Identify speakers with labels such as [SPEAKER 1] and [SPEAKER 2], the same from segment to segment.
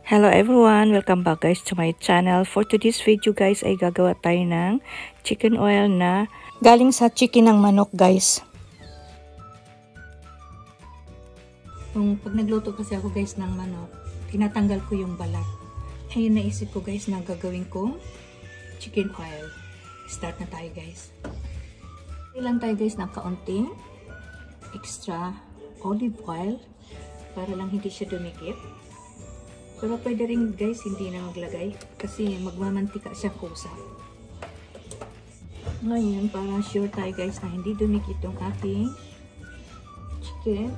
[SPEAKER 1] Hello everyone! Welcome back guys to my channel. For today's video guys ay gagawa tayo ng chicken oil na galing sa chicken ng manok guys. Pag nagluto kasi ako guys ng manok, tinatanggal ko yung balat. Ayun naisip ko guys na gagawin kong chicken oil. Start na tayo guys. Ilan tayo guys ng kaunting extra olive oil para lang hindi siya dumikit. Pero pwede rin guys hindi na maglagay kasi magmamantika siya kusa. Ngayon para sure tayo guys na hindi dumikit yung ating chicken.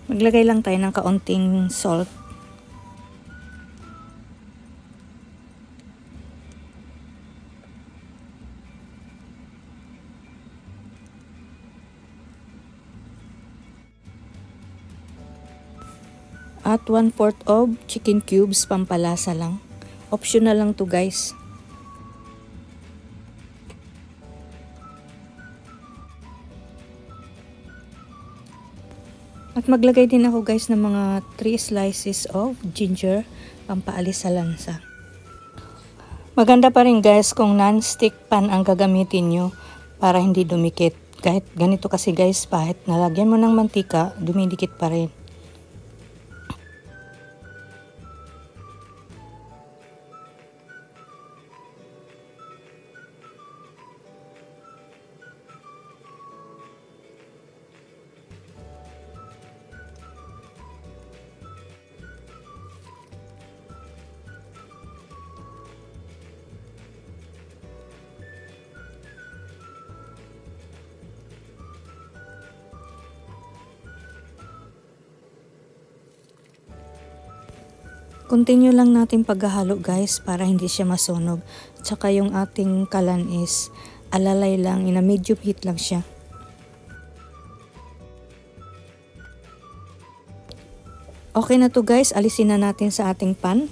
[SPEAKER 1] Maglagay lang tayo ng kaunting salt. At 1/4 of chicken cubes, pampalasa lang. Optional lang to guys. At maglagay din ako guys ng mga 3 slices of ginger, pampaalis sa lansa. Maganda pa rin guys kung non-stick pan ang gagamitin nyo para hindi dumikit. Kahit ganito kasi guys, kahit nalagyan mo ng mantika, dumidikit pa rin. Continue lang natin paghahalo guys para hindi siya masunog. Tsaka yung ating kalan is alalay lang, ina medium heat lang siya. Okay na to guys, alisin na natin sa ating pan.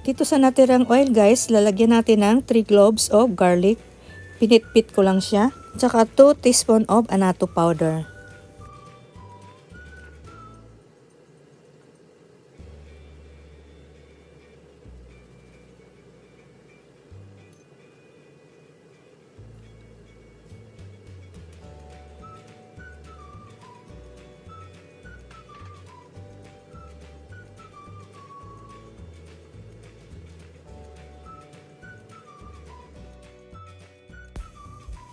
[SPEAKER 1] Dito sa natirang oil guys, lalagyan natin ng 3 cloves of garlic. Pinitpit ko lang siya. Tsaka 2 teaspoon of annatto powder.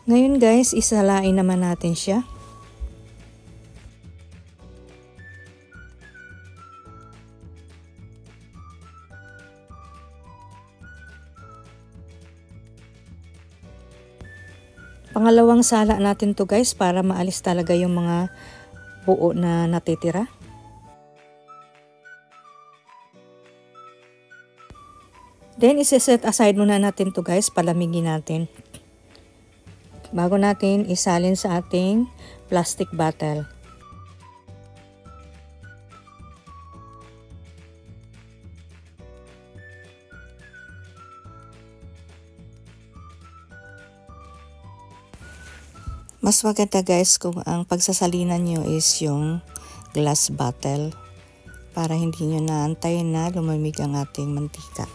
[SPEAKER 1] Ngayon guys, isalain naman natin siya. Pangalawang sala natin to guys para maalis talaga yung mga buo na natitira. Then iseset aside muna natin to guys, palamigin natin. Bago natin isalin sa ating plastic bottle. Mas maganda guys kung ang pagsasalinan nyo is yung glass bottle para hindi nyo naantayin na lumamig ang ating mantika.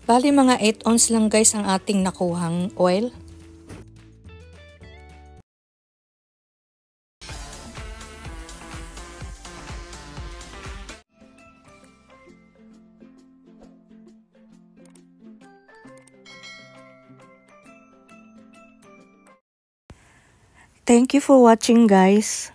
[SPEAKER 1] Bali mga 8 ounce lang guys ang ating nakuhang oil.
[SPEAKER 2] Thank you for watching, guys.